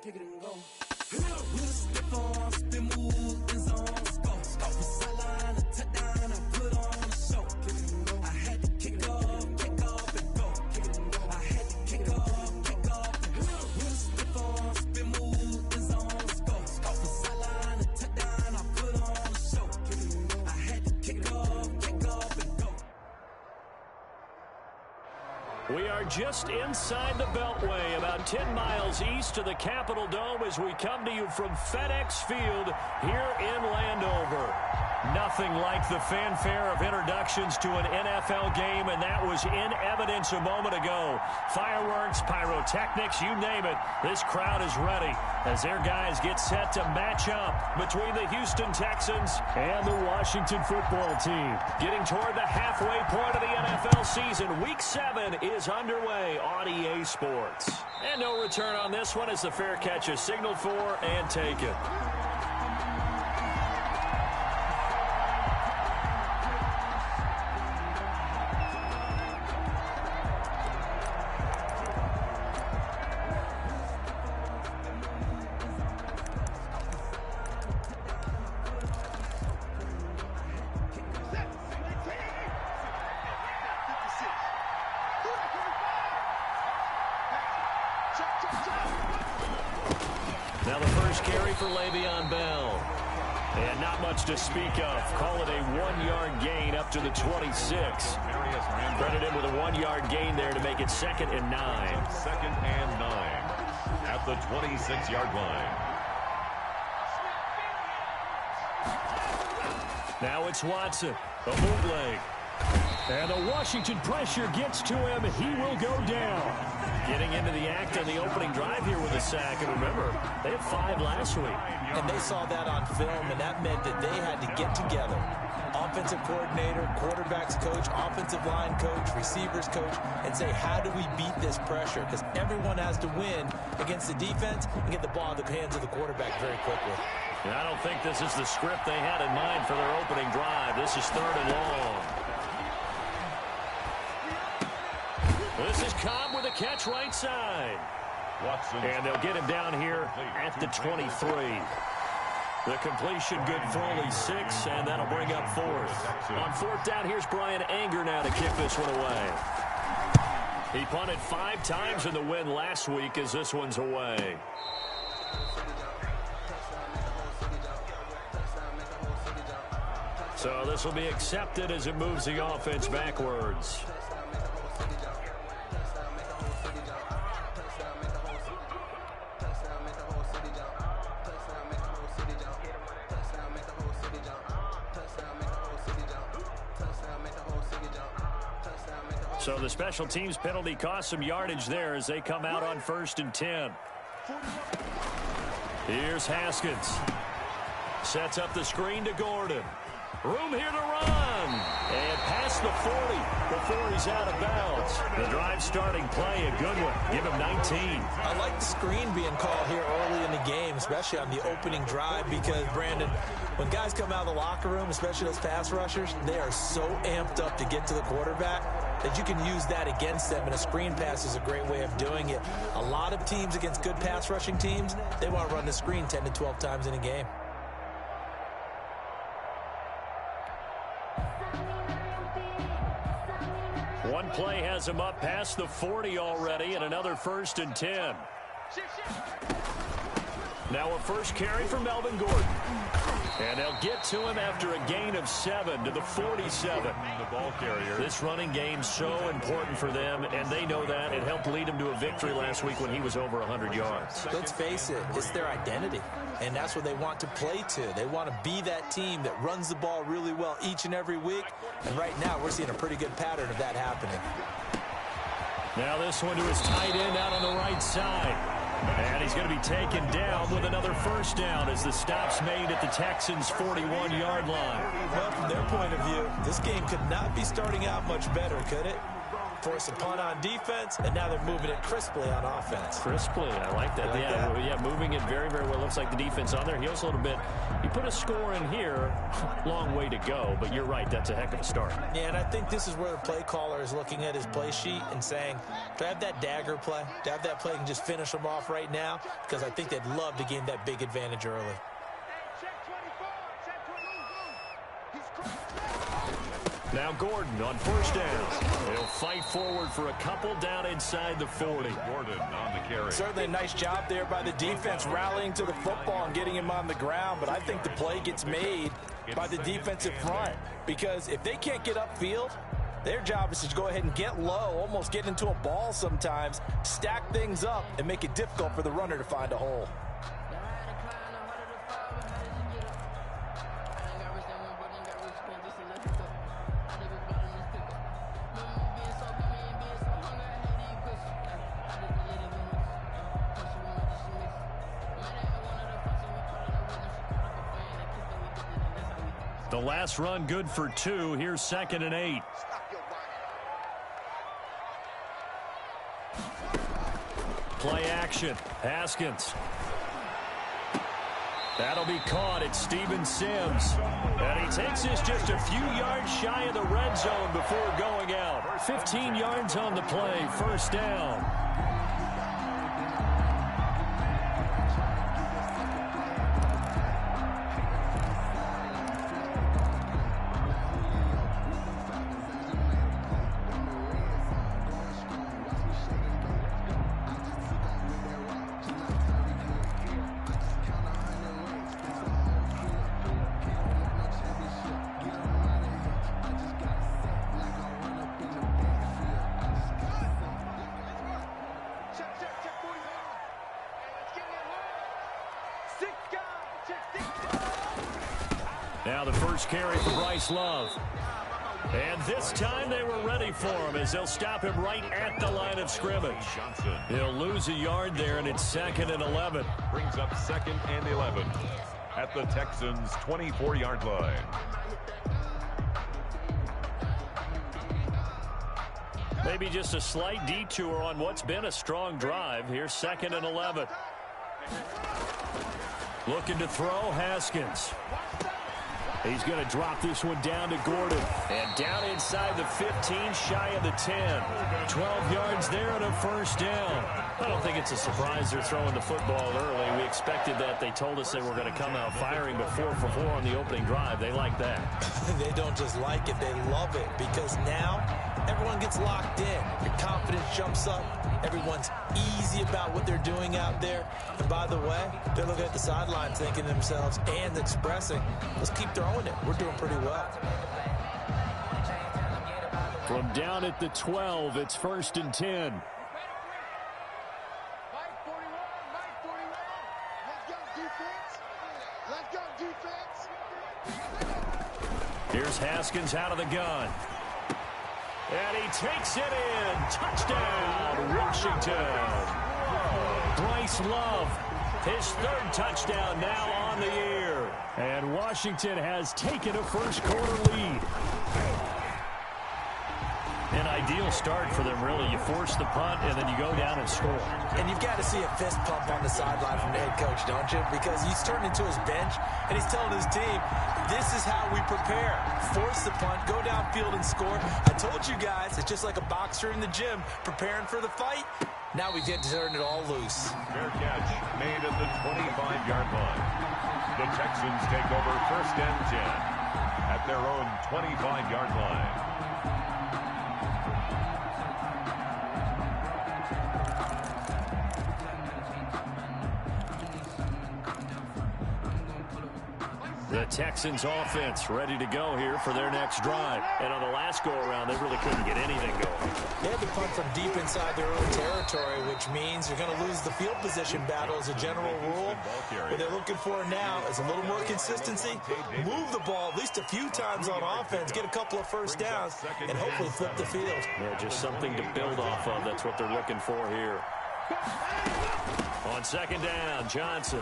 kick it and go. With a stiff arm, spin move, in zone, go. Off the sideline, a touchdown, I put on a show. Kick it and go. I had to kick off and go. Kick it and go. I had to kick off and go. With a stiff arm, spin move, in zone, go. Off the sideline, a touchdown, I put on a show. Kick it and go. I had to kick off and go. We are just inside the Beltway, about 10 miles east of the Capitol Dome as we come to you from FedEx Field here in Landover. Nothing like the fanfare of introductions to an NFL game, and that was in evidence a moment ago. Fireworks, pyrotechnics, you name it. This crowd is ready as their guys get set to match up between the Houston Texans and the Washington football team. Getting toward the halfway point of the NFL season, Week 7 is underway on EA Sports. And no return on this one as the fair catch is signaled for and taken. Now the first carry for Le'Veon Bell. And not much to speak of. Call it a 1-yard gain up to the 26. Credit him with a 1-yard gain there to make it 2nd and 9. 2nd and 9 at the 26-yard line. Now it's Watson. A bootleg. And the Washington pressure gets to him. He will go down. Getting into the act on the opening drive here with a sack. And remember, they had 5 last week. And they saw that on film, and that meant that they had to get together. Offensive coordinator, quarterbacks coach, offensive line coach, receivers coach, and say, how do we beat this pressure? Because everyone has to win against the defense and get the ball in the hands of the quarterback very quickly. And I don't think this is the script they had in mind for their opening drive. This is 3rd and long. This is Cobb with a catch right side. And they'll get him down here at the 23. The completion good for only 6, and that'll bring up 4th. On 4th down, here's Brian Anger now to kick this one away. He punted 5 times in the win last week as this one's away. So this will be accepted as it moves the offense backwards. So the special teams penalty cost some yardage there as they come out on 1st and 10. Here's Haskins. Sets up the screen to Gordon. Room here to run. And past the 40 before he's out of bounds. The drive starting play, a good one. Give him 19. I like the screen being called here early in the game, especially on the opening drive, because, Brandon, when guys come out of the locker room, especially those pass rushers, they are so amped up to get to the quarterback that you can use that against them, and a screen pass is a great way of doing it. A lot of teams against good pass rushing teams, they want to run the screen 10 to 12 times in a game. One play has him up past the 40 already, and another 1st and 10. Now a first carry for Melvin Gordon. And they'll get to him after a gain of 7 to the 47. The ball carrier. This running game so important for them, and they know that. It helped lead him to a victory last week when he was over 100 yards. Let's face it, it's their identity, and that's what they want to play to. They want to be that team that runs the ball really well each and every week, and right now we're seeing a pretty good pattern of that happening. Now this one to his tight end out on the right side. And he's going to be taken down with another 1st down as the stop's made at the Texans' 41-yard line. Well, from their point of view, this game could not be starting out much better, could it? force a punt on defense, and now they're moving it crisply on offense. Crisply, I like that. Yeah, moving it very, very well. Looks like the defense on there heals a little bit. You put a score in here, long way to go, but you're right, that's a heck of a start. Yeah, and I think this is where the play caller is looking at his play sheet and saying, do I have that dagger play? Do I have that play and just finish them off right now? Because I think they'd love to gain that big advantage early. Now Gordon on first down. He'll fight forward for a couple down inside the 40. Gordon on the carry. Certainly a nice job there by the defense rallying to the football and getting him on the ground, but I think the play gets made by the defensive front because if they can't get upfield, their job is to go ahead and get low, almost get into a ball sometimes, stack things up, and make it difficult for the runner to find a hole. The last run good for 2. Here's 2nd and 8. Play action. Haskins. That'll be caught at Steven Sims. And he takes this just a few yards shy of the red zone before going out. 15 yards on the play. First down. Now the first carry for Bryce Love. And this time they were ready for him as they'll stop him right at the line of scrimmage. He'll lose a yard there, and it's 2nd and 11. Brings up 2nd and 11 at the Texans' 24-yard line. Maybe just a slight detour on what's been a strong drive. Here's 2nd and 11. Looking to throw, Haskins. He's going to drop this one down to Gordon. And down inside the 15, shy of the 10. 12 yards there and a first down. I don't think it's a surprise they're throwing the football early. We expected that. They told us they were going to come out firing but 4 for 4 on the opening drive. They like that. They don't just like it, they love it, because now everyone gets locked in. Your confidence jumps up. Everyone's easy about what they're doing out there. And by the way, they're looking at the sidelines thinking to themselves and expressing, let's keep throwing it. We're doing pretty well. From down at the 12, it's 1st and 10. Here's Haskins out of the gun. And he takes it in. Touchdown, Washington. Bryce Love, his 3rd touchdown now on the year. And Washington has taken a first-quarter lead. An ideal start for them, really. You force the punt, and then you go down and score. And you've got to see a fist pump on the sideline from the head coach, don't you? Because he's turned into his bench, and he's telling his team, this is how we prepare. Force the punt, go downfield and score. I told you guys, it's just like a boxer in the gym preparing for the fight. Now we get to turn it all loose. Fair catch made at the 25-yard line. The Texans take over 1st and 10 at their own 25-yard line. The Texans offense ready to go here for their next drive. And on the last go-around, they really couldn't get anything going. They had to punt from deep inside their own territory, which means you're going to lose the field position battle as a general rule. What they're looking for now is a little more consistency. Move the ball at least a few times on offense, get a couple of first downs, and hopefully flip the field. Yeah, just something to build off of. That's what they're looking for here. On 2nd down, Johnson.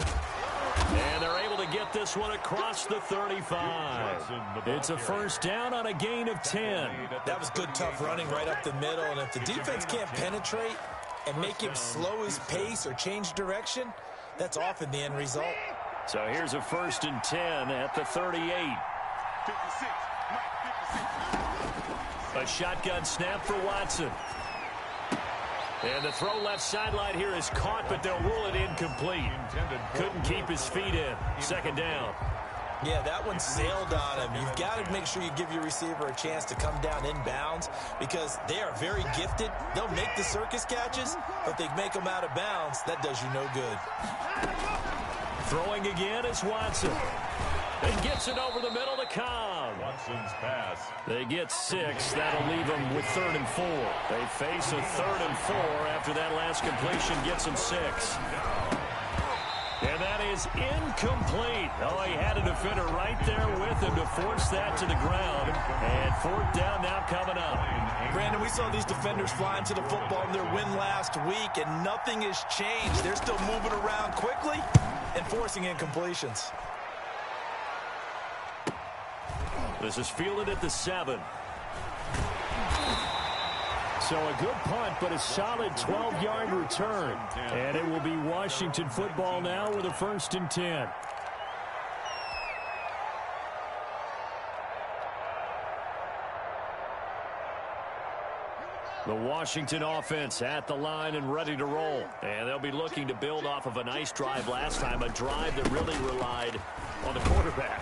And they're able to get this one across the 35. It's a first down on a gain of 10. That was good, tough running right up the middle. And if the defense can't penetrate and make him slow his pace or change direction, that's often the end result. So here's a first and 10 at the 38. A shotgun snap for Watson. And the throw left sideline here is caught, but they'll rule it incomplete. Couldn't keep his feet in. Second down. Yeah, that one sailed on him. You've got to make sure you give your receiver a chance to come down inbounds because they are very gifted. They'll make the circus catches, but they make them out of bounds. That does you no good. Throwing again is Watson. And gets it over the middle to Cobb. Watson's pass. They get 6. That'll leave them with 3rd and 4. They face a 3rd and 4 after that last completion gets them 6. And that is incomplete. Oh, he had a defender right there with him to force that to the ground. And 4th down now coming up. Brandon, we saw these defenders flying to the football in their win last week, and nothing has changed. They're still moving around quickly and forcing incompletions. This is fielded at the 7. So a good punt, but a solid 12-yard return. And it will be Washington football now with a 1st and 10. The Washington offense at the line and ready to roll. And they'll be looking to build off of a nice drive last time, a drive that really relied on the quarterback.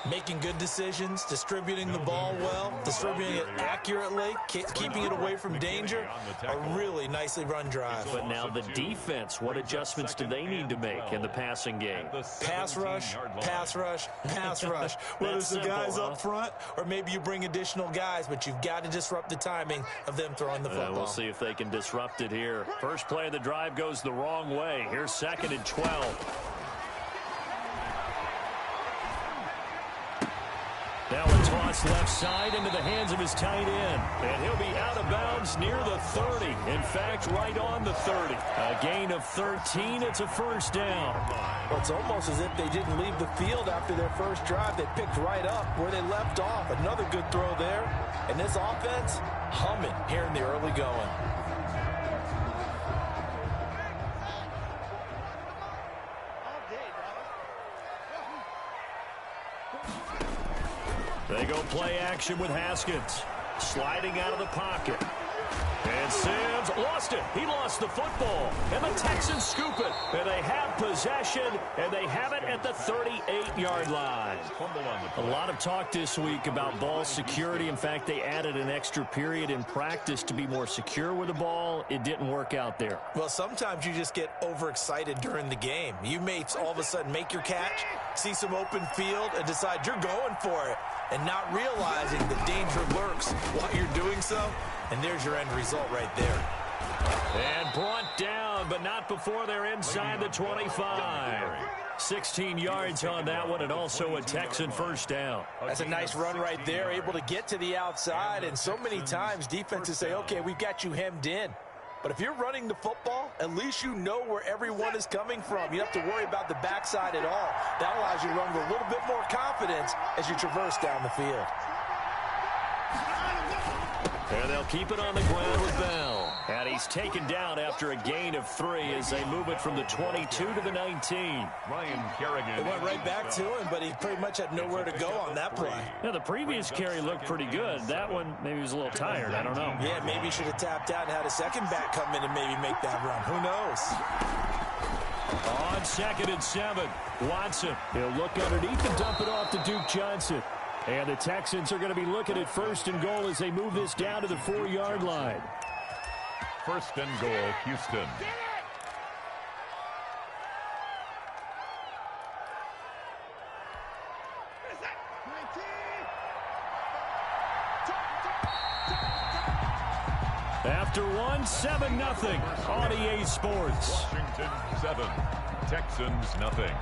Making good decisions, distributing the ball well, distributing it accurately, keeping it away from danger. A really nicely run drive. But now the defense, what adjustments do they need to make in the passing game? Pass rush, pass rush, pass rush. Whether it's the guys up front or maybe you bring additional guys, but you've got to disrupt the timing of them throwing the football. We'll see if they can disrupt it here. First play of the drive goes the wrong way. Here's 2nd and 12. Now a toss left side into the hands of his tight end. And he'll be out of bounds near the 30. In fact, right on the 30. A gain of 13. It's a first down. Well, it's almost as if they didn't leave the field after their first drive. They picked right up where they left off. Another good throw there. And this offense, humming here in the early going. They go play action with Haskins. Sliding out of the pocket. And Sims lost it. He lost the football. And the Texans scoop it. And they have possession. And they have it at the 38-yard line. A lot of talk this week about ball security. In fact, they added an extra period in practice to be more secure with the ball. It didn't work out there. Well, sometimes you just get overexcited during the game. You may all of a sudden make your catch, see some open field, and decide you're going for it, and not realizing the danger lurks while you're doing so. And there's your end result right there. And brought down, but not before they're inside the 25. 16 yards on that one, and also a Texan first down. That's a nice run right there, able to get to the outside. And so many times defenses say, okay, we've got you hemmed in. But if you're running the football, at least you know where everyone is coming from. You don't have to worry about the backside at all. That allows you to run with a little bit more confidence as you traverse down the field. And they'll keep it on the ground with Bell. And he's taken down after a gain of 3 as they move it from the 22 to the 19. Ryan Kerrigan. It went right back to him, but he pretty much had nowhere to go on that play. Yeah, the previous carry looked pretty good. That one, maybe he was a little tired. I don't know. Yeah, maybe he should have tapped out and had a second back come in and maybe make that run. Who knows? On 2nd and 7, Watson. He'll look underneath and dump it off to Duke Johnson. And the Texans are going to be looking at 1st and goal as they move this down to the 4-yard line. 1st and goal, Houston. After one, 7-0 on EA Sports. Washington 7, Texans nothing.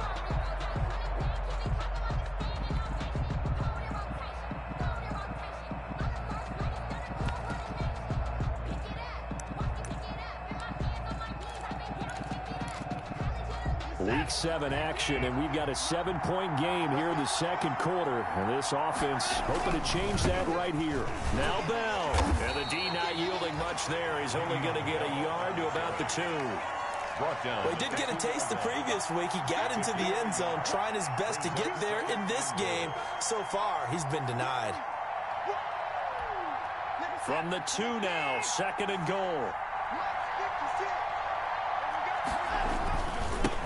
Week 7 action, and we've got a 7-point game here in the second quarter. And this offense hoping to change that right here. Now Bell. And the D not yielding much there. He's only going to get a yard to about the 2. Well, he did get a taste the previous week. He got into the end zone, trying his best to get there in this game. So far, he's been denied. From the 2 now, 2nd and goal.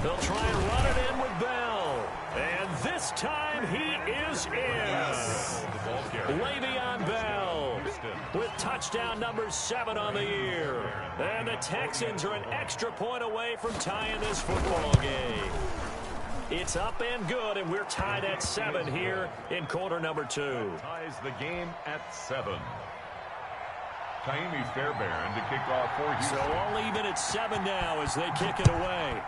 They'll try and run it in with Bell. And this time he is in. Yes. Le'Veon Bell with touchdown number 7 on the year. And the Texans are an extra point away from tying this football game. It's up and good, and we're tied at 7 here in quarter number 2. Ties the game at 7. Taimi Fairbairn to kick off for Houston. So all even at 7 now as they kick it away.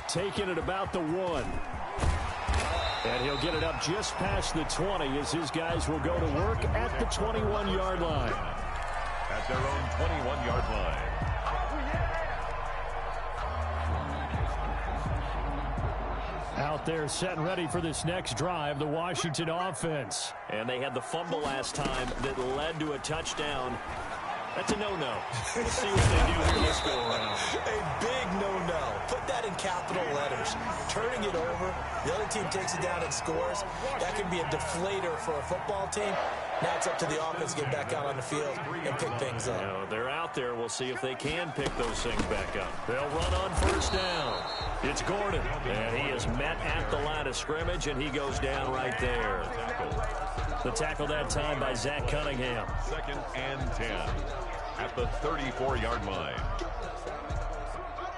Taking it about the 1. And he'll get it up just past the 20 as his guys will go to work at the 21-yard line. At their own 21-yard line. Out there set and ready for this next drive, the Washington offense. And they had the fumble last time that led to a touchdown. That's a no-no. We'll see what they do here this go-around. A big no-no. Put that in capital letters. Turning it over, the other team takes it down and scores. That can be a deflator for a football team. Now it's up to the offense to get back out on the field and pick things up. You know, they're out there. We'll see if they can pick those things back up. They'll run on first down. It's Gordon, and he is met at the line of scrimmage, and he goes down right there. The tackle that time by Zach Cunningham. 2nd and 10 at the 34-yard line.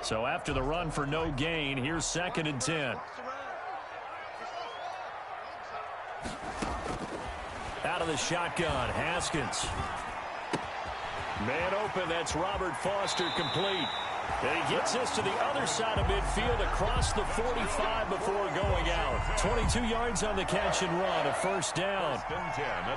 So after the run for no gain, here's 2nd and 10. Out of the shotgun, Haskins. Man open, that's Robert Foster, complete. And he gets this to the other side of midfield across the 45 before going out. 22 yards on the catch and run, a first down.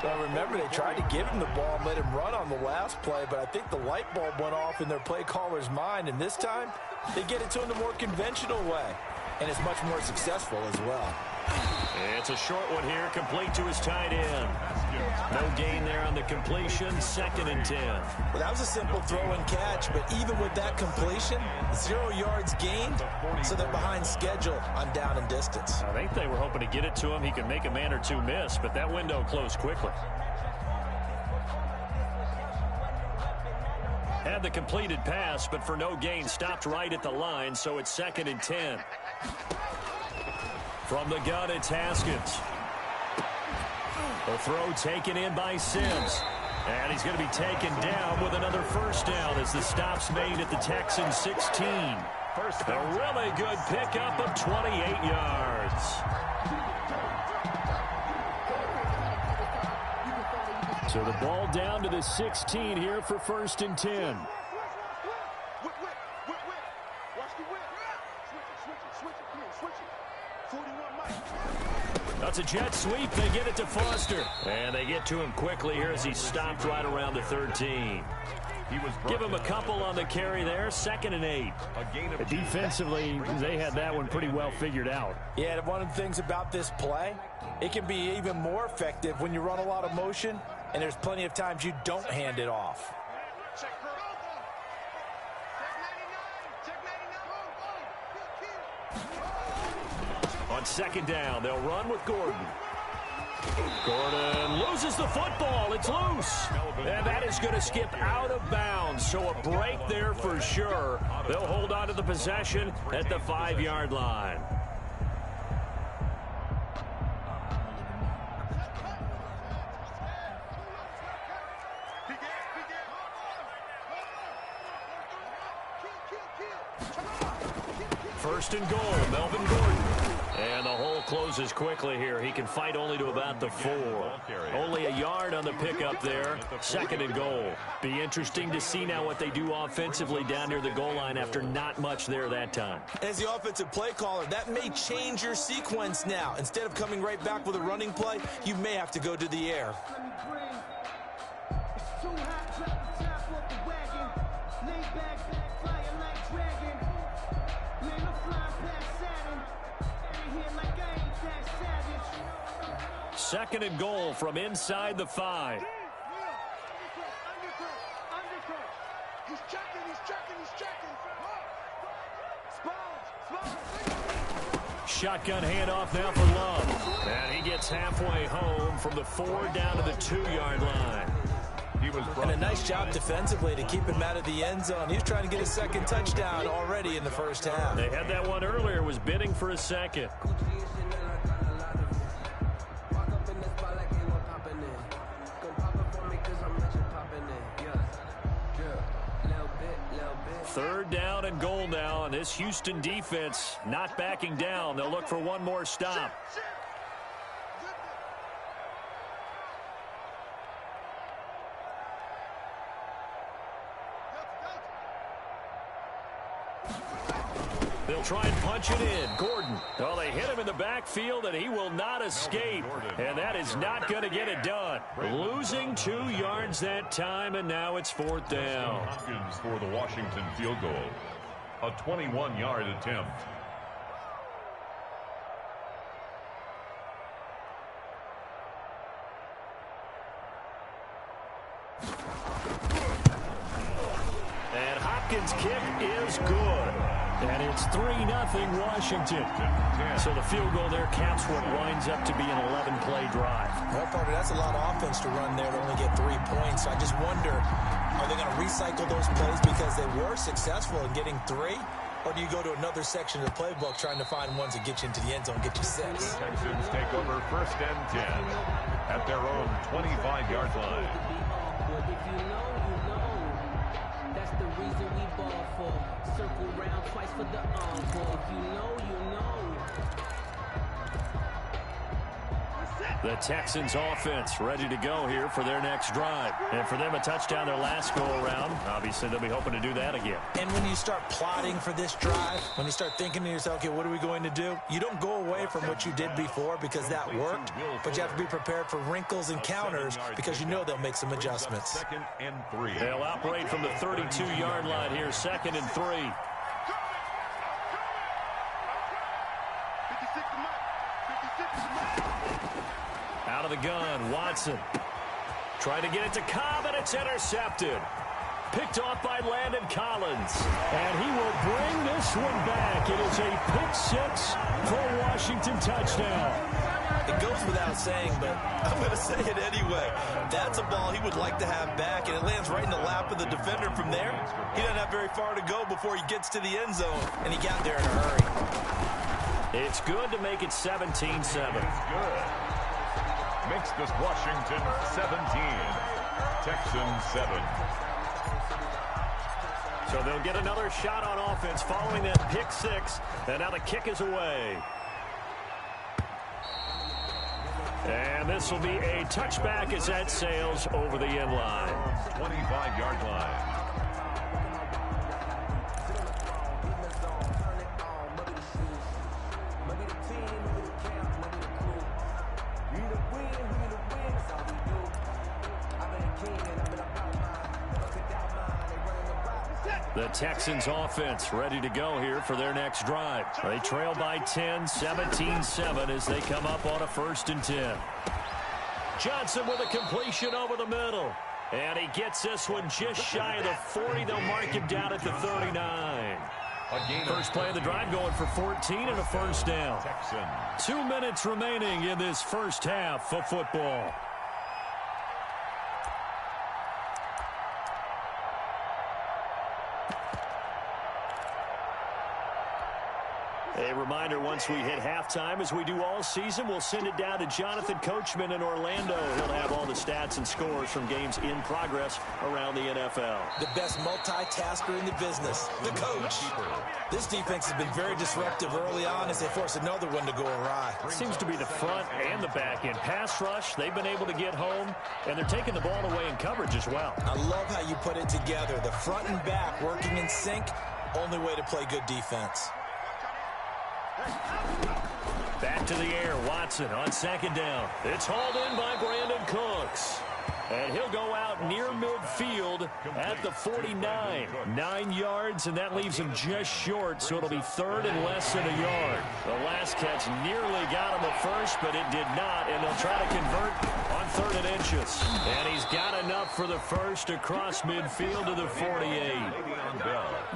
Well, remember, they tried to give him the ball and let him run on the last play, but I think the light bulb went off in their play caller's mind, and this time they get it to him the more conventional way, and it's much more successful as well. It's a short one here, complete to his tight end. No gain there on the completion, 2nd and 10. Well, that was a simple throw and catch, but even with that completion, 0 yards gained, so they're behind schedule on down and distance. I think they were hoping to get it to him. He could make a man or two miss, but that window closed quickly. Had the completed pass, but for no gain, stopped right at the line, so it's 2nd and 10. From the gun, it's Haskins. The throw taken in by Sims. And he's going to be taken down with another first down as the stop's made at the Texans 16. A really good pickup of 28 yards. So the ball down to the 16 here for 1st and 10. That's a jet sweep. They get it to Foster. And they get to him quickly here as he stopped right around the 13. Give him a couple on the carry there. 2nd and 8. Defensively, they had that one pretty well figured out. Yeah, one of the things about this play, it can be even more effective when you run a lot of motion, and there's plenty of times you don't hand it off. On 2nd down, they'll run with Gordon. Gordon loses the football. It's loose. And that is going to skip out of bounds. So a break there for sure. They'll hold on to the possession at the 5-yard line. First and goal, Melvin Gordon. And the hole closes quickly here. He can fight only to about the 4. Only a yard on the pickup there. 2nd and goal. Be interesting to see now what they do offensively down near the goal line after not much there that time. As the offensive play caller, that may change your sequence now. Instead of coming right back with a running play, you may have to go to the air. second and goal from inside the 5. He's checking. Shotgun handoff now for Love. And he gets halfway home from the 4 down to the 2-yard line. And a nice job defensively to keep him out of the end zone. He was trying to get a second touchdown already in the first half. They had that one earlier, was bidding for a second. Third down and goal now, and this Houston defense not backing down. They'll look for one more stop. They'll try and punch it in. Gordon. Well, they hit him in the backfield, and he will not escape. And that is not going to get it done. Losing 2 yards that time, and now it's 4th down. Hopkins for the Washington field goal. A 21-yard attempt. And Hopkins' kick is good. And it's 3-0 Washington. So the field goal there caps what winds up to be an 11-play drive. Well, partner, that's a lot of offense to run there to only get 3 points. So I just wonder, are they going to recycle those plays because they were successful in getting 3? Or do you go to another section of the playbook trying to find ones that get you into the end zone, get you 6? Texans take over 1st and 10 at their own 25-yard line. If you know, you know. That's the reason we ball for. Circle round twice for the encore. If you know, you know. The Texans offense ready to go here for their next drive. And for them, a touchdown their last go-around. Obviously, they'll be hoping to do that again. And when you start plotting for this drive, when you start thinking to yourself, okay, what are we going to do? You don't go away from what you did before because that worked, but you have to be prepared for wrinkles and counters because you know they'll make some adjustments. 2nd and 3. They'll operate from the 32-yard line here, 2nd and 3. Out of the gun, Watson. Trying to get it to Cobb, and it's intercepted. Picked off by Landon Collins. And he will bring this one back. It is a pick-6 for a Washington touchdown. It goes without saying, but I'm going to say it anyway. That's a ball he would like to have back, and it lands right in the lap of the defender from there. He doesn't have very far to go before he gets to the end zone, and he got there in a hurry. It's good to make it 17-7. Good. Makes this Washington 17. Texans 7. So they'll get another shot on offense following that pick-6, and now the kick is away. And this will be a touchback as that sails over the end line. 25-yard line. The Texans offense ready to go here for their next drive. They trail by 10, 17-7 as they come up on a 1st and 10. Johnson with a completion over the middle. And he gets this one just shy of the 40. They'll mark him down at the 39. First play of the drive going for 14 and a 1st down. 2 minutes remaining in this first half of football. A reminder, once we hit halftime, as we do all season, we'll send it down to Jonathan Coachman in Orlando. He'll have all the stats and scores from games in progress around the NFL. The best multitasker in the business, the coach. This defense has been very disruptive early on as they force another one to go awry. It seems to be the front and the back end. Pass rush, they've been able to get home, and they're taking the ball away in coverage as well. I love how you put it together. The front and back working in sync, only way to play good defense. Back to the air, Watson on 2nd down. It's hauled in by Brandon Cooks. And he'll go out near midfield at the 49. 9 yards, and that leaves him just short, so it'll be third and less than a yard. The last catch nearly got him at first, but it did not, and they'll try to convert on 3rd and inches. And he's got enough for the first across midfield to the 48.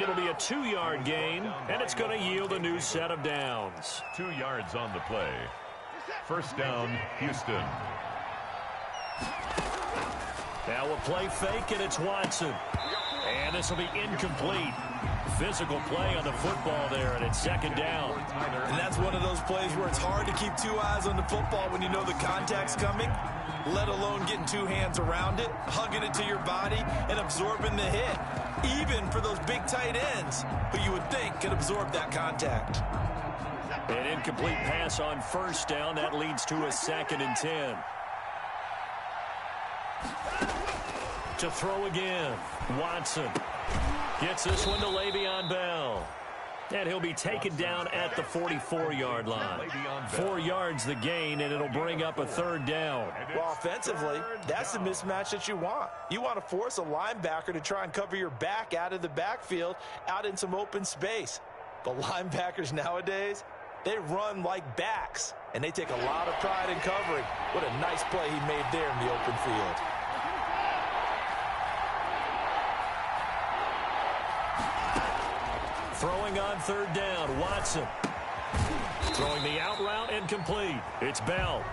It'll be a 2-yard gain, and it's going to yield a new set of downs. 2 yards on the play. First down, Houston. Now we'll play fake, and it's Watson. And this will be incomplete. Physical play on the football there, and it's 2nd down. And that's one of those plays where it's hard to keep 2 eyes on the football when you know the contact's coming, let alone getting 2 hands around it, hugging it to your body, and absorbing the hit. Even for those big tight ends who you would think could absorb that contact. An incomplete pass on 1st down. That leads to a 2nd and 10. To throw again. Watson gets this one to Le'Veon Bell. And he'll be taken down at the 44-yard line. 4 yards the gain, and it'll bring up a 3rd down. Well, offensively, that's the mismatch that you want. You want to force a linebacker to try and cover your back out of the backfield, out in some open space. But linebackers nowadays, they run like backs, and they take a lot of pride in covering. What a nice play he made there in the open field. Throwing on 3rd down, Watson. Throwing the out route and complete. It's Bell.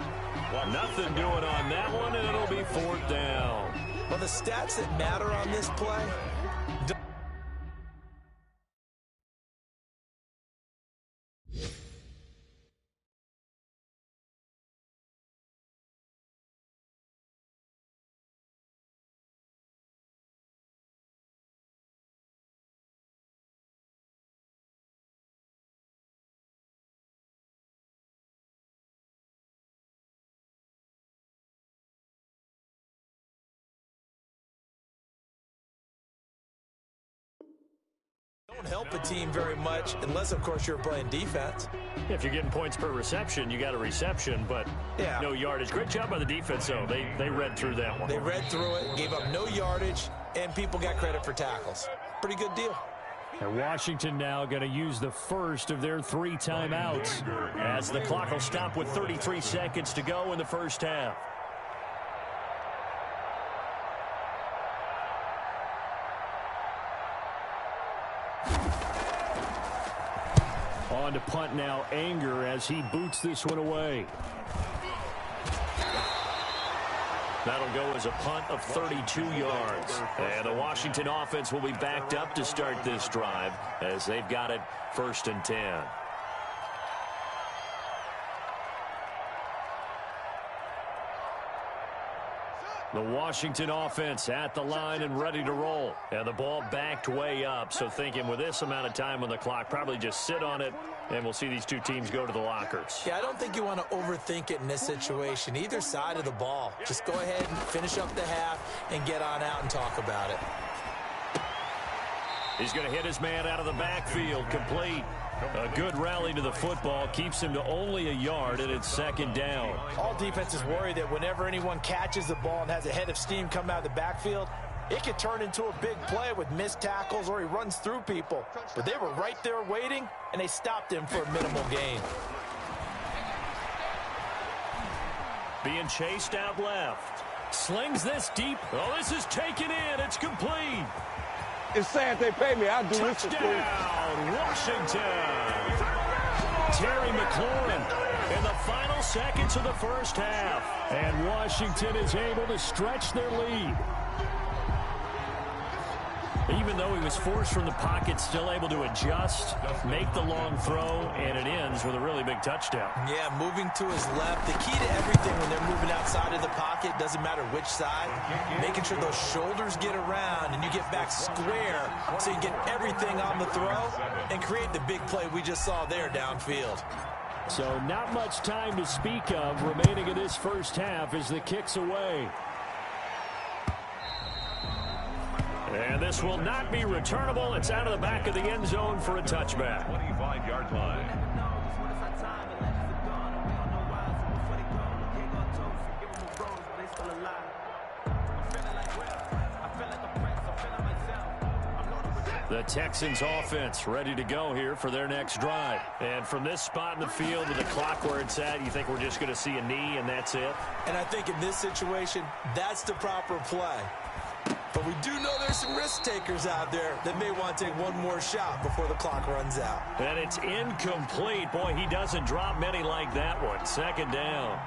Nothing doing on that one, and it'll be 4th down. Well, the stats that matter on this play... don't help a team very much unless, of course, you're playing defense. If you're getting points per reception, you got a reception, but no yardage. Great job by the defense, though. They read through that one. They read through it, gave up no yardage, and people got credit for tackles. Pretty good deal. And Washington now going to use the first of their 3 timeouts as the clock will stop with 33 seconds to go in the first half. On to punt now, Anger, as he boots this one away. That'll go as a punt of 32 yards. And the Washington offense will be backed up to start this drive as they've got it 1st and 10. The Washington offense at the line and ready to roll. And the ball backed way up, so thinking with this amount of time on the clock, probably just sit on it, and we'll see these 2 teams go to the lockers. Yeah, I don't think you want to overthink it in this situation. Either side of the ball. Just go ahead and finish up the half and get on out and talk about it. He's going to hit his man out of the backfield, complete. A good rally to the football keeps him to only a yard, and it's 2nd down. All defenses worry that whenever anyone catches the ball and has a head of steam come out of the backfield, it could turn into a big play with missed tackles or he runs through people. But they were right there waiting, and they stopped him for a minimal gain. Being chased out left. Slings this deep. Oh, this is taken in. It's complete. It's sad they pay me. I'll do this for free. Touchdown, Washington. Terry McLaurin in the final seconds of the first half. And Washington is able to stretch their lead. Even though he was forced from the pocket, still able to adjust, make the long throw, and it ends with a really big touchdown. Yeah, moving to his left. The key to everything when they're moving outside of the pocket, doesn't matter which side, making sure those shoulders get around and you get back square so you get everything on the throw and create the big play we just saw there downfield. So not much time to speak of remaining in this first half as the kick's away. And this will not be returnable. It's out of the back of the end zone for a touchback. 25-yard line. The Texans offense ready to go here for their next drive. And from this spot in the field with the clock where it's at, you think we're just going to see a knee and that's it? And I think in this situation, that's the proper play. But we do know there's some risk takers out there that may want to take one more shot before the clock runs out. And it's incomplete. Boy, he doesn't drop many like that one. 2nd down.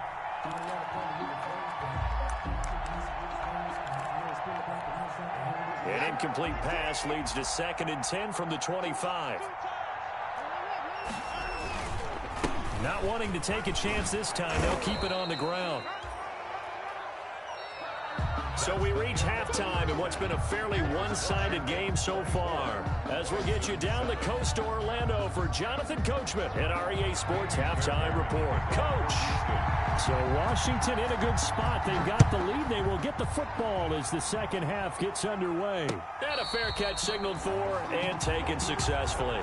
An incomplete pass leads to 2nd and 10 from the 25. Not wanting to take a chance this time, they'll keep it on the ground. So we reach halftime in what's been a fairly one-sided game so far. As we'll get you down the coast to Orlando for Jonathan Coachman at our EA Sports Halftime Report. Coach! So Washington in a good spot. They've got the lead. They will get the football as the second half gets underway. And a fair catch signaled for and taken successfully.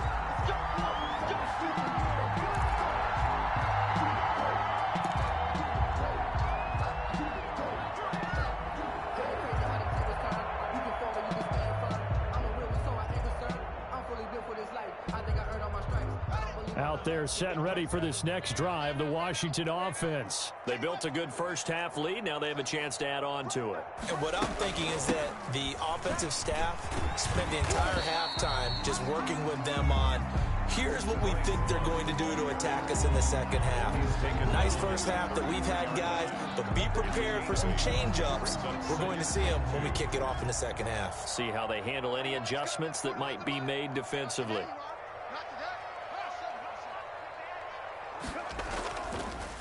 Out there set and ready for this next drive, the Washington offense. They built a good first half lead. Now they have a chance to add on to it. And what I'm thinking is that the offensive staff spent the entire halftime just working with them on, here's what we think they're going to do to attack us in the second half. Nice first half that we've had, guys, but be prepared for some change-ups. We're going to see them when we kick it off in the second half. See how they handle any adjustments that might be made defensively.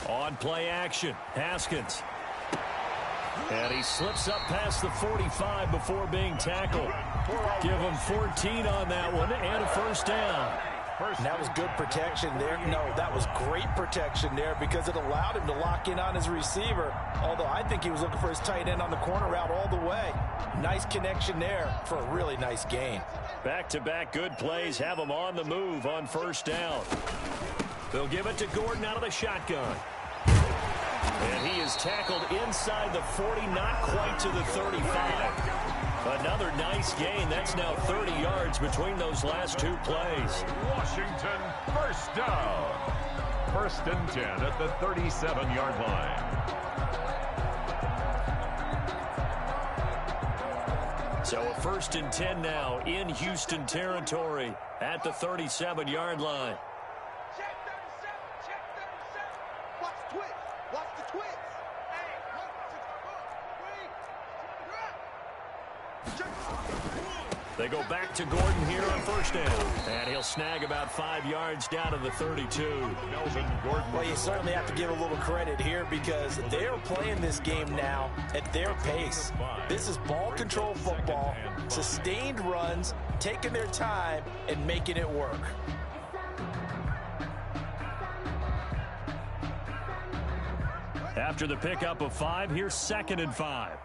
On play action, Haskins. And he slips up past the 45 before being tackled. Give him 14 on that one and a first down. And that was good protection there. No, that was great protection there because it allowed him to lock in on his receiver. Although I think he was looking for his tight end on the corner route all the way. Nice connection there for a really nice gain. Back-to-back good plays have him on the move on first down. They'll give it to Gordon out of the shotgun. And he is tackled inside the 40, not quite to the 35. Another nice gain. That's now 30 yards between those last two plays. Washington, first down. 1st and 10 at the 37-yard line. So a 1st and 10 now in Houston territory at the 37-yard line. They go back to Gordon here on first down. And he'll snag about 5 yards down to the 32. Melvin Gordon. Well, you certainly have to give a little credit here because they are playing this game now at their pace. This is ball control football, sustained runs, taking their time, and making it work. After the pickup of 5, here's 2nd and 5.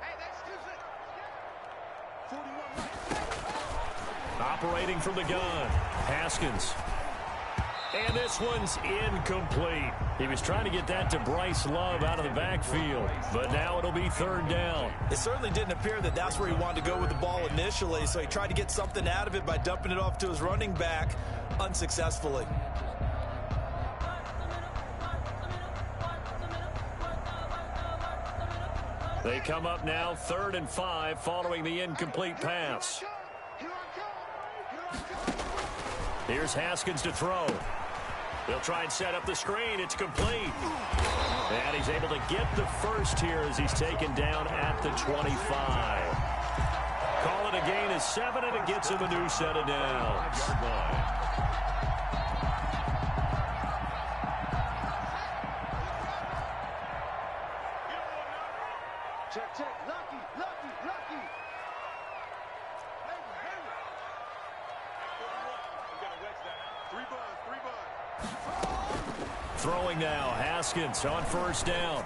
Operating from the gun, Haskins. And this one's incomplete. He was trying to get that to Bryce Love out of the backfield, but now it'll be 3rd down. It certainly didn't appear that that's where he wanted to go with the ball initially, so he tried to get something out of it by dumping it off to his running back unsuccessfully. They come up now 3rd and 5 following the incomplete pass. Here's Haskins to throw. They'll try and set up the screen. It's complete. And he's able to get the first here as he's taken down at the 25. Call it a gain of 7, and it gets him a new set of downs. Check, check. Lucky, lucky, lucky. Throwing now, Haskins on first down.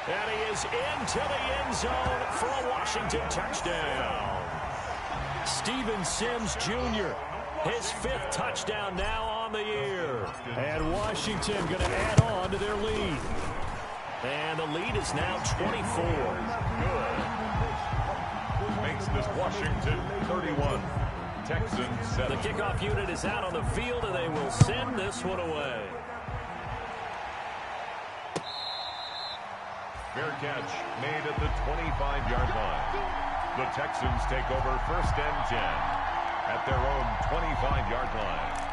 And he is into the end zone for a Washington touchdown. Steven Sims Jr., his 5th touchdown now on the year. And Washington going to add on to their lead. And the lead is now 24. Good. makes this Washington 31. Texans 7. The kickoff unit is out on the field, and they will send this one away. Fair catch made at the 25-yard line. The Texans take over 1st and 10 at their own 25-yard line.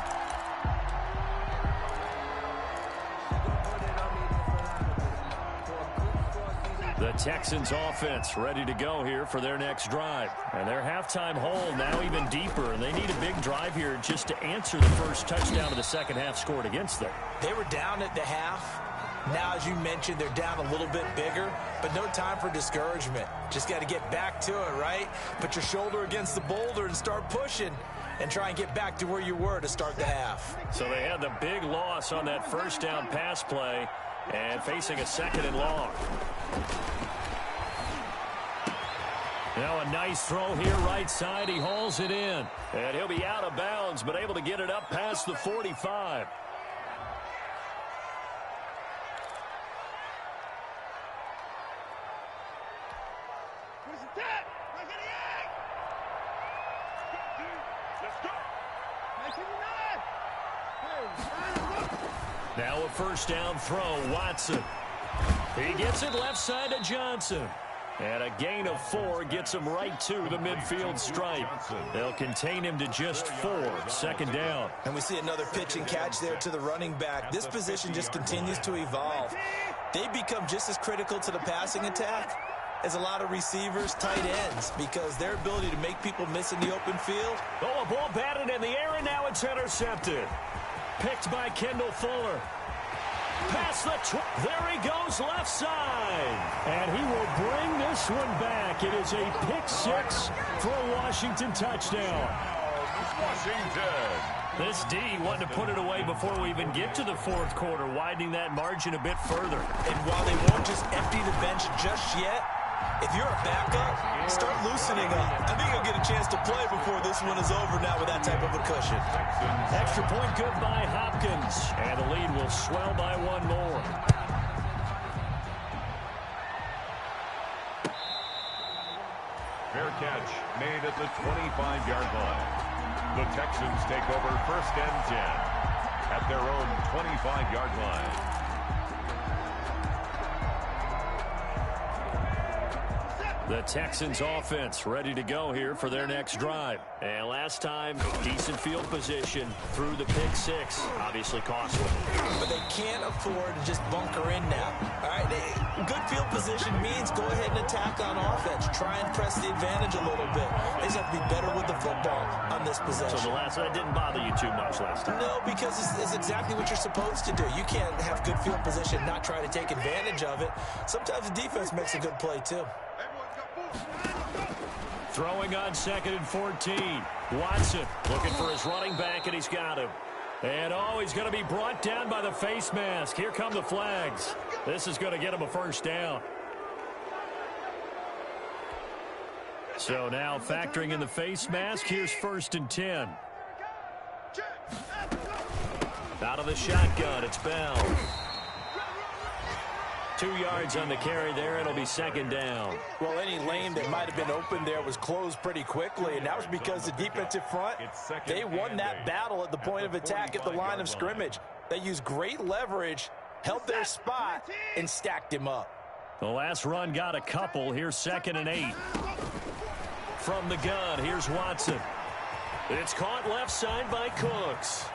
The Texans offense ready to go here for their next drive. And their halftime hole now even deeper, and they need a big drive here just to answer the first touchdown of the second half scored against them. They were down at the half. Now, as you mentioned, they're down a little bit bigger, but no time for discouragement. Just got to get back to it, right? Put your shoulder against the boulder and start pushing and try and get back to where you were to start the half. So they had the big loss on that first down pass play and facing a 2nd and long. Now a nice throw here right side. He hauls it in. And he'll be out of bounds, but able to get it up past the 45. Now a first down throw, Watson. He gets it left side to Johnson. And a gain of 4 gets him right to the midfield stripe. They'll contain him to just 4, 2nd down. And we see another pitch and catch there to the running back. This position just continues to evolve. They become just as critical to the passing attack as a lot of receivers, tight ends, because their ability to make people miss in the open field. Oh, a ball batted in the air, and now it's intercepted. Picked by Kendall Fuller. Past the there he goes left side. And he will bring this one back. It is a pick 6 for a Washington touchdown. Washington. This D wanted to put it away before we even get to the 4th quarter, widening that margin a bit further. And while they won't just empty the bench just yet, if you're a backup, start loosening up. I think you'll get a chance to play before this one is over now with that type of a cushion. Extra point good by Hopkins. And the lead will swell by 1 more. Fair catch made at the 25-yard line. The Texans take over 1st and 10 at their own 25-yard line. The Texans offense ready to go here for their next drive. And last time, decent field position through the pick 6. Obviously costly. But they can't afford to just bunker in now. All right, good field position means go ahead and attack on offense. Try and press the advantage a little bit. They just have to be better with the football on this possession. So the last one didn't bother you too much last time? No, because it's exactly what you're supposed to do. You can't have good field position, not try to take advantage of it. Sometimes the defense makes a good play, too. Throwing on 2nd and 14. Watson looking for his running back, and he's got him. And he's going to be brought down by the face mask. Here come the flags. This is going to get him a first down. So now factoring in the face mask, here's 1st and 10. Out of the shotgun, it's Bell. 2 yards on the carry there. It'll be 2nd down. Well, any lane that might have been open there was closed pretty quickly, and that was because the defensive front, they won that battle at the point of attack at the line of scrimmage. They used great leverage, held their spot, and stacked him up. The last run got a couple. Here's 2nd and 8. From the gun, here's Watson. It's caught left side by Cooks.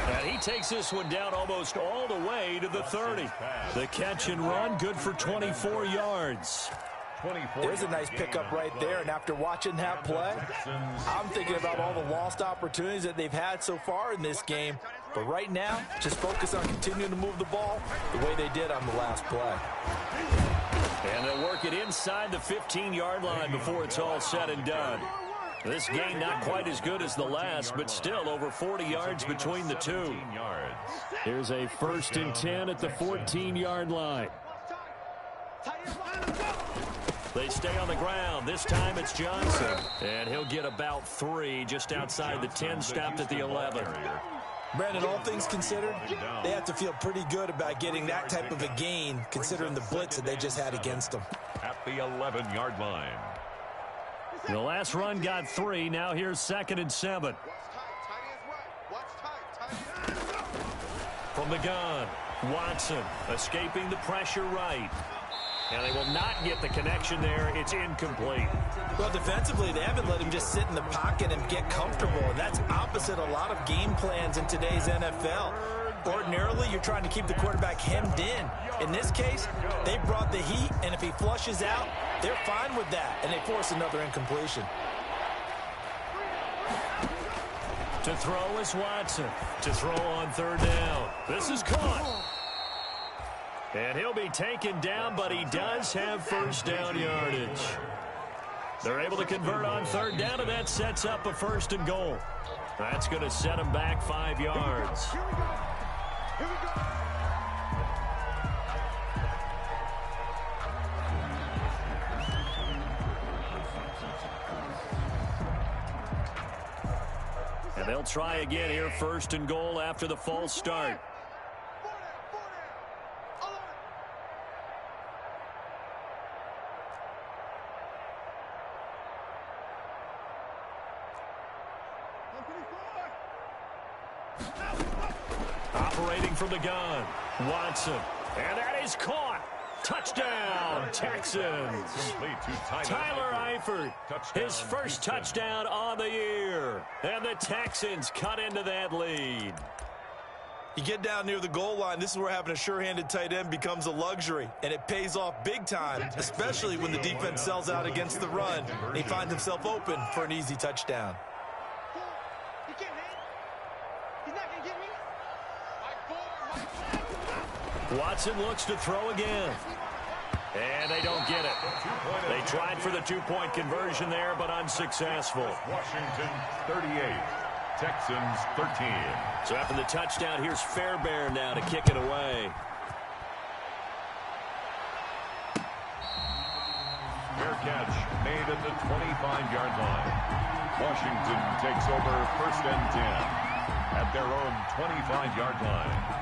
And he takes this one down almost all the way to the 30. The catch and run, good for 24 yards. There's a nice pickup right there, and after watching that play, I'm thinking about all the lost opportunities that they've had so far in this game. But right now, just focus on continuing to move the ball the way they did on the last play. And they'll work it inside the 15-yard line before it's all said and done. This game not quite as good as the last, but still over 40 yards between the two. Here's a 1st and 10 at the 14-yard line. They stay on the ground. This time it's Johnson. And he'll get about 3 just outside the 10, stopped at the 11. Brandon, all things considered, they have to feel pretty good about getting that type of a gain, considering the blitz that they just had against them. At the 11-yard line. The last run got 3. Now here's 2nd and 7. From the gun, Watson escaping the pressure right. And they will not get the connection there. It's incomplete. Well, defensively, they haven't let him just sit in the pocket and get comfortable. And that's opposite a lot of game plans in today's NFL. Ordinarily, you're trying to keep the quarterback hemmed in. In this case, they brought the heat, and if he flushes out, they're fine with that, and they force another incompletion. To throw is Watson. To throw on 3rd down. This is caught. And he'll be taken down, but he does have 1st down yardage. They're able to convert on 3rd down, and that sets up a 1st and goal. That's going to set him back 5 yards. Here we go. And they'll try again here, 1st and goal after the false start. Operating from the gun, Watson. And that is caught. Touchdown, Texans. Tyler Eifert, his first touchdown on the year. And the Texans cut into that lead. You get down near the goal line, this is where having a sure-handed tight end becomes a luxury, and it pays off big time, especially when the defense sells out against the run. He finds himself open for an easy touchdown. Watson looks to throw again. And they don't get it. They tried for the 2-point conversion there, but unsuccessful. Washington 38, Texans 13. So after the touchdown, here's Fairbairn now to kick it away. Fair catch made at the 25-yard line. Washington takes over 1st and 10 at their own 25-yard line.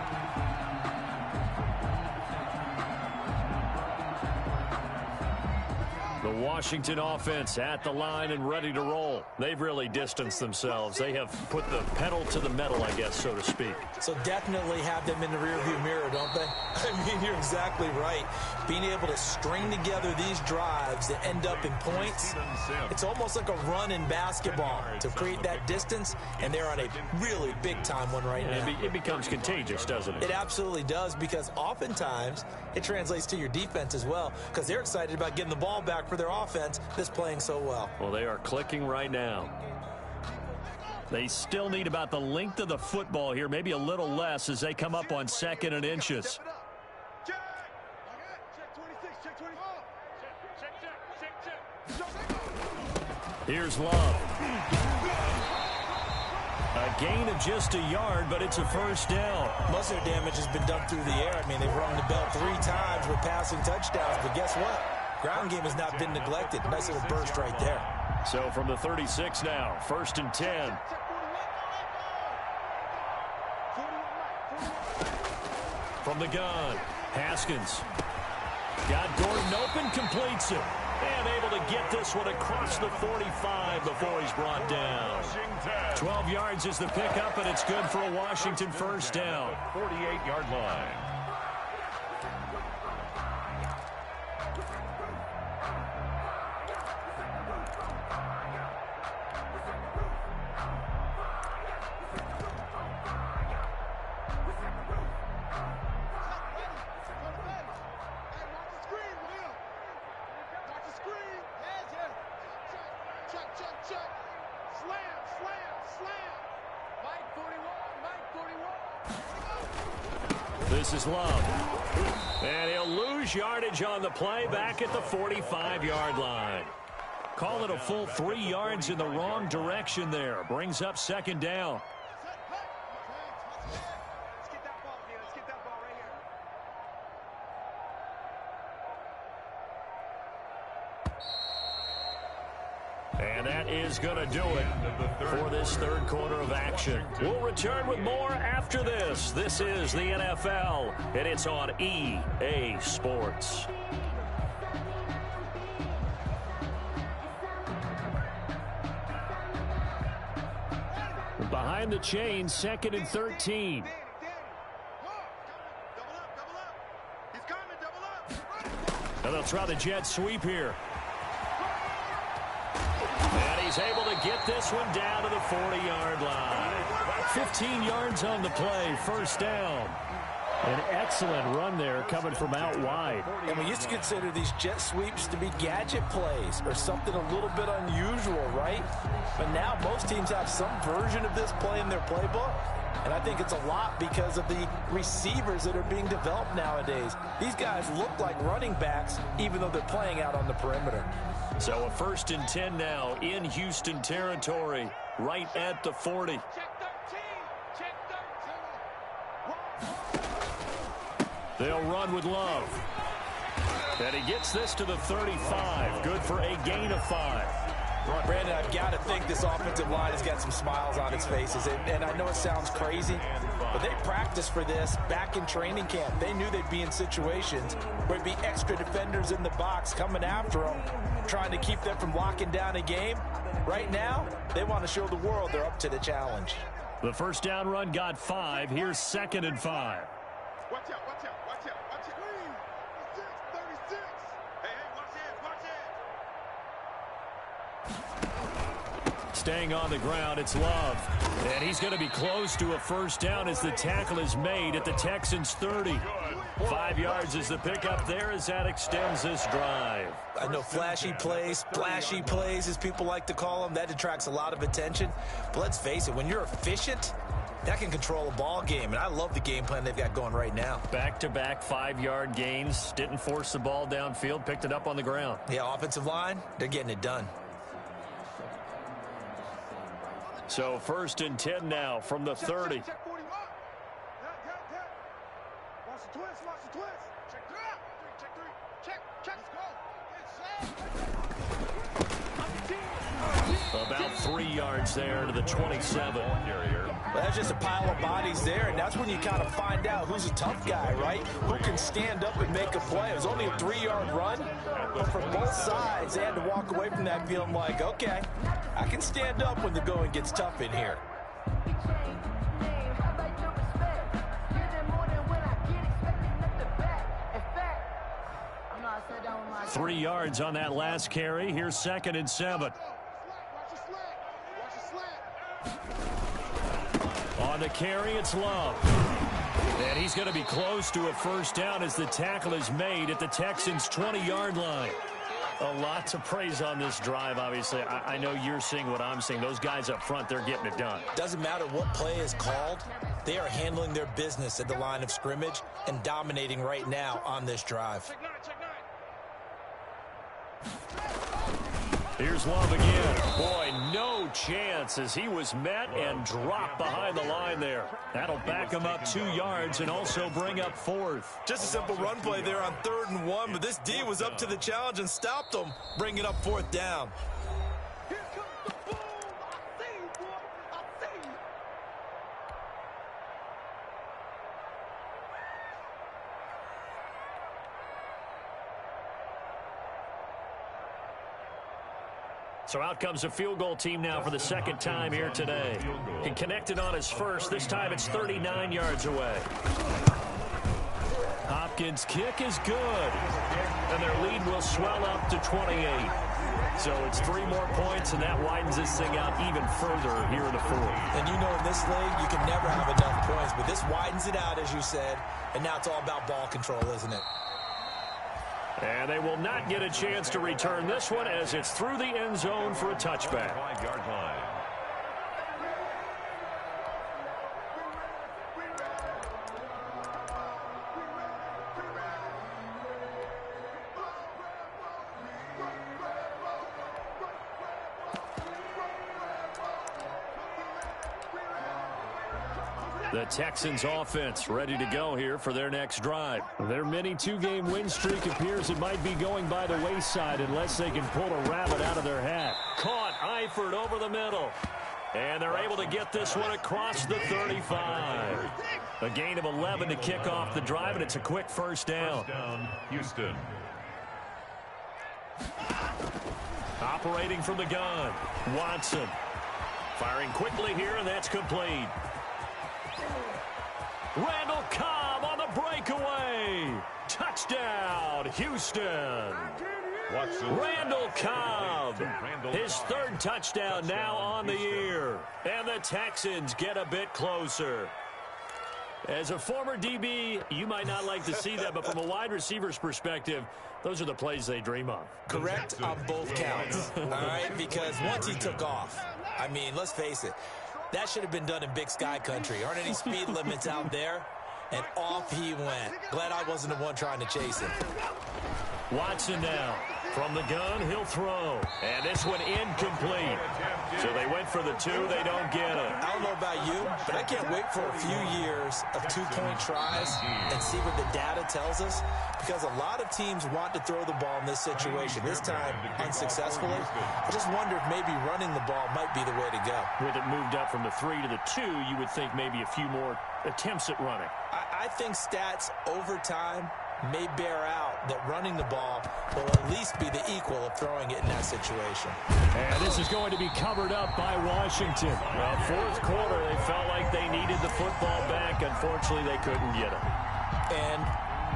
The Washington offense at the line and ready to roll. They've really distanced themselves. They have put the pedal to the metal, I guess, so to speak. So definitely have them in the rearview mirror, don't they? I mean, you're exactly right. Being able to string together these drives that end up in points, it's almost like a run in basketball to create that distance, and they're on a really big-time one right now. It becomes contagious, doesn't it? It absolutely does, because oftentimes it translates to your defense as well, because they're excited about getting the ball back for their offense that's playing so well. Well, they are clicking right now. They still need about the length of the football here, maybe a little less as they come up on 2nd and inches. Here's Love. A gain of just a yard, but it's a 1st down. Most of their damage has been done through the air. I mean, they've rung the bell 3 times with passing touchdowns, but guess what? Ground game has not been neglected. Nice little burst right there. So from the 36 now, 1st and 10. From the gun, Haskins. Got Gordon open, completes it. And able to get this one across the 45 before he's brought down. 12 yards is the pickup, and it's good for a Washington 1st down. 48-yard line. This is Love. And he'll lose yardage on the play back at the 45-yard line. Call it a full 3 yards in the wrong direction there. Brings up 2nd down. And that is going to do it for this 3rd quarter of action. We'll return with more after this. This is the NFL, and it's on EA Sports. Behind the chain, 2nd and 13. And they'll try the jet sweep here. And he's able to get this one down to the 40-yard line. 15 yards on the play, first down. An excellent run there coming from out wide. And we used to consider these jet sweeps to be gadget plays or something a little bit unusual, right? But now most teams have some version of this play in their playbook. And I think it's a lot because of the receivers that are being developed nowadays. These guys look like running backs even though they're playing out on the perimeter. So a 1st and 10 now in Houston territory, right at the 40. They'll run with Love. And he gets this to the 35. Good for a gain of 5. Brandon, I've got to think this offensive line has got some smiles on its faces. And I know it sounds crazy, but they practiced for this back in training camp. They knew they'd be in situations where there'd be extra defenders in the box coming after them, trying to keep them from locking down a game. Right now, they want to show the world they're up to the challenge. The first down run got 5. Here's 2nd and 5. Watch out, watch out, watch out, watch out. 36. Hey, watch it. Staying on the ground, it's Love. And he's going to be close to a first down as the tackle is made at the Texans' 30. 5 yards is the pickup there as that extends this drive. I know flashy plays, splashy plays, as people like to call them, that attracts a lot of attention. But let's face it, when you're efficient, that can control a ball game, and I love the game plan they've got going right now. Back-to-back 5-yard gains. Didn't force the ball downfield. Picked it up on the ground. Yeah, offensive line, they're getting it done. So 1st and 10 now from the 30. Check 41. Watch the twist, watch the twist. Check 3. Check. Let's go. About 3 yards there to the 27. Well, that's just a pile of bodies there, and that's when you kind of find out who's a tough guy, right? Who can stand up and make a play. It was only a 3-yard run, but for both sides, they had to walk away from that feeling like, okay, I can stand up when the going gets tough in here. 3 yards on that last carry. Here's 2nd and 7. On the carry, it's Love. And he's going to be close to a first down as the tackle is made at the Texans' 20-yard line. A lot to praise on this drive, obviously. I know you're seeing what I'm seeing. Those guys up front, they're getting it done. Doesn't matter what play is called. They are handling their business at the line of scrimmage and dominating right now on this drive. Here's Love again. Boy, no chance as he was met and dropped behind the line there. That'll back him up 2 yards and also bring up 4th. Just a simple run play there on 3rd and 1, but this D was up to the challenge and stopped him, bringing up 4th down. Here comes the boom. I see you, boy. I see you. So out comes a field goal team now for the 2nd time here today. He connected on his first. This time it's 39 yards away. Hopkins' kick is good. And their lead will swell up to 28. So it's 3 more points, and that widens this thing out even further here in the 4th. And you know in this league, you can never have enough points, but this widens it out, as you said, and now it's all about ball control, isn't it? And they will not get a chance to return this one as it's through the end zone for a touchback. 5-yard line. The Texans offense ready to go here for their next drive. Their mini 2-game win streak appears it might be going by the wayside unless they can pull a rabbit out of their hat. Caught Eifert over the middle. And they're able to get this one across the 35. A gain of 11 to kick off the drive, and it's a quick first down. First down, Houston. Operating from the gun, Watson. Firing quickly here, and that's complete. Randall Cobb on the breakaway. Touchdown, Houston. Watson. Randall Cobb, his third touchdown now on the year. And the Texans get a bit closer. As a former DB, you might not like to see that, but from a wide receiver's perspective, those are the plays they dream of. Correct on both counts, all right? Because once he took off, I mean, let's face it, that should have been done in Big Sky country. Aren't any speed limits out there? And off he went. Glad I wasn't the one trying to chase him. Watson now. From the gun, he'll throw. And this one incomplete. So they went for the two. They don't get it. I don't know about you, but I can't wait for a few years of two-point tries and see what the data tells us. Because a lot of teams want to throw the ball in this situation. This time, unsuccessfully. I just wonder if maybe running the ball might be the way to go. With it moved up from the 3 to the 2, you would think maybe a few more attempts at running. I think stats over time may bear out that running the ball will at least be the equal of throwing it in that situation. And this is going to be covered up by Washington. Well, fourth quarter, they felt like they needed the football back. Unfortunately, they couldn't get it. And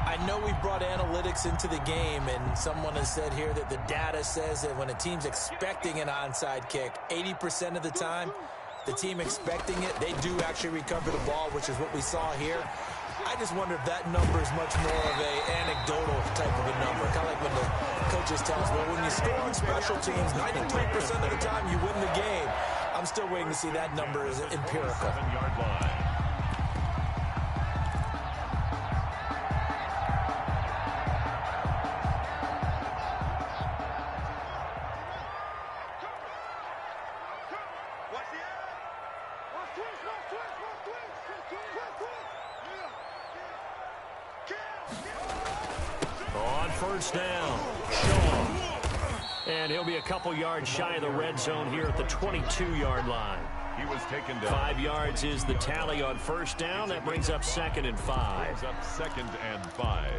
I know we brought analytics into the game, and someone has said here that the data says that when a team's expecting an onside kick, 80% of the time, the team expecting it, they do actually recover the ball, which is what we saw here. I just wonder if that number is much more of an anecdotal type of a number. Kind of like when the coaches tell us, well, when you score on special teams, 93% of the time you win the game. I'm still waiting to see that number is empirical. 7-yard line. On first down, Shaw. And he'll be a couple yards shy of the red zone here at the 22-yard line. He was taken down. 5 yards is the tally on first down. That brings up 2nd and 5. Brings up 2nd and 5.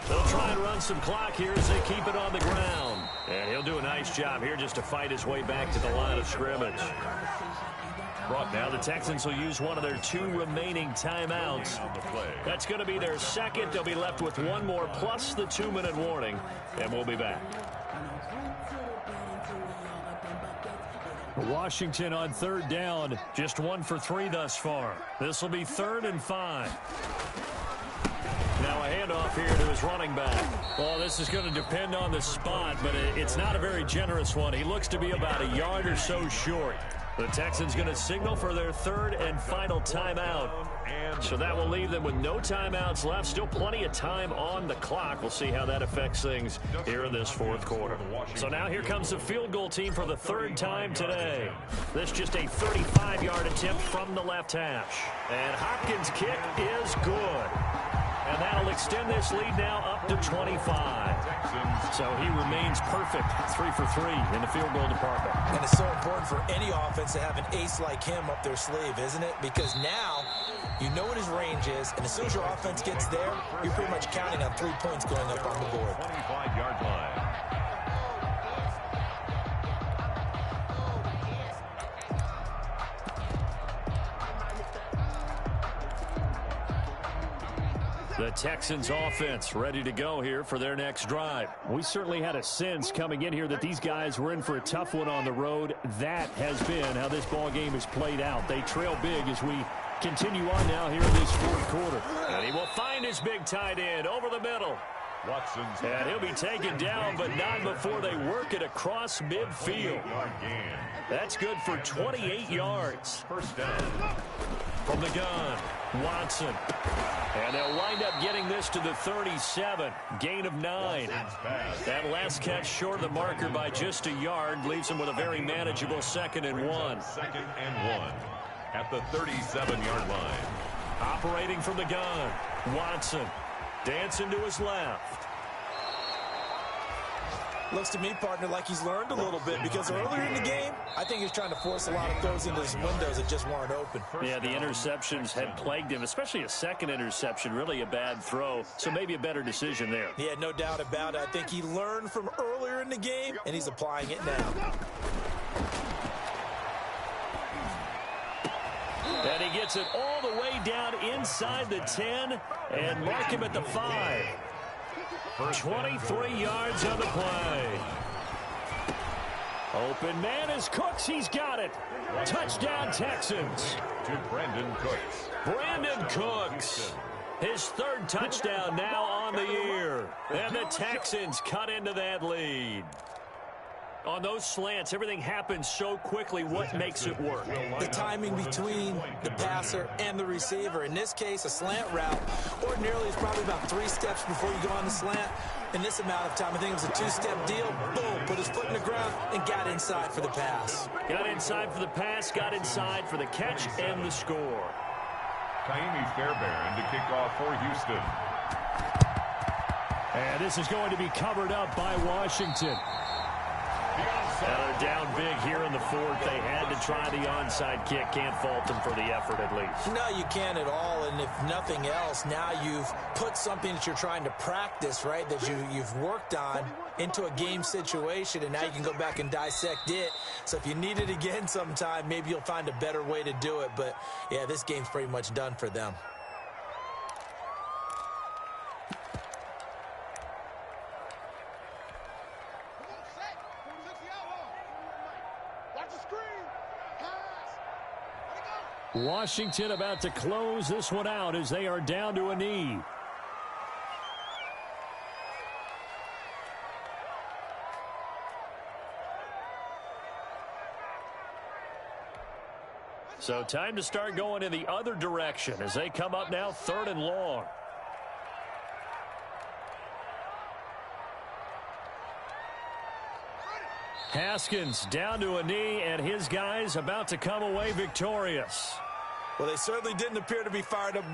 They'll try and run some clock here as they keep it on the ground. And he'll do a nice job here just to fight his way back to the line of scrimmage. Now the Texans will use one of their 2 remaining timeouts. That's going to be their second. They'll be left with one more plus the 2-minute warning. And we'll be back. Washington on third down. Just 1 for 3 thus far. This will be 3rd and 5. Now a handoff here to his running back. Well, this is going to depend on the spot, but it's not a very generous one. He looks to be about a yard or so short. The Texans going to signal for their 3rd and final timeout. So that will leave them with no timeouts left. Still plenty of time on the clock. We'll see how that affects things here in this 4th quarter. So now here comes the field goal team for the 3rd time today. This just a 35-yard attempt from the left hash. And Hopkins' kick is good. And that'll extend this lead now up to 25. So he remains perfect, 3 for 3 in the field goal department. And it's so important for any offense to have an ace like him up their sleeve, isn't it? Because now you know what his range is, and as soon as your offense gets there, you're pretty much counting on 3 points going up on the board. 25-yard line. The Texans offense ready to go here for their next drive. We certainly had a sense coming in here that these guys were in for a tough one on the road. That has been how this ball game has played out. They trail big as we continue on now here in this 4th quarter. And he will find his big tight end over the middle. Watson's And he'll be taken down, but not before they work it across midfield. That's good for 28 yards. First down. From the gun, Watson. And they'll wind up getting this to the 37. Gain of 9. That last catch short of the marker by just a yard leaves him with a very manageable 2nd and 1. 2nd and 1 at the 37-yard line. Operating from the gun, Watson. Dancing to his left. Looks to me, partner, like he's learned a little bit because earlier in the game, I think he's trying to force a lot of throws into his windows that just weren't open. Yeah, the interceptions had plagued him, especially a second interception, really a bad throw, so maybe a better decision there. Yeah, no doubt about it. I think he learned from earlier in the game, and he's applying it now. And he gets it all the way down inside the 10 and mark him at the 5. 23 yards on the play. Open man is Cooks. He's got it. Touchdown, Texans. To Brandon Cooks. Brandon Cooks. His third touchdown now on the year. And the Texans cut into that lead. On those slants, everything happens so quickly. What makes it work? The timing between the passer and the receiver. In this case, a slant route ordinarily is probably about 3 steps before you go on the slant. In this amount of time, I think it was a 2-step deal. Boom, put his foot in the ground and got inside for the pass. Got inside for the pass, got inside for the catch and the score. Kaimi Fairbairn to kick off for Houston. And this is going to be covered up by Washington. They're down big here in the 4th. They had to try the onside kick. Can't fault them for the effort at least. No, you can't at all. And if nothing else, now you've put something that you're trying to practice, right, that you've worked on into a game situation, and now you can go back and dissect it. So if you need it again sometime, maybe you'll find a better way to do it. But, yeah, this game's pretty much done for them. Washington about to close this one out as they are down to a knee. So time to start going in the other direction as they come up now 3rd and long. Haskins down to a knee, and his guys about to come away victorious. Well, they certainly didn't appear to be fired up.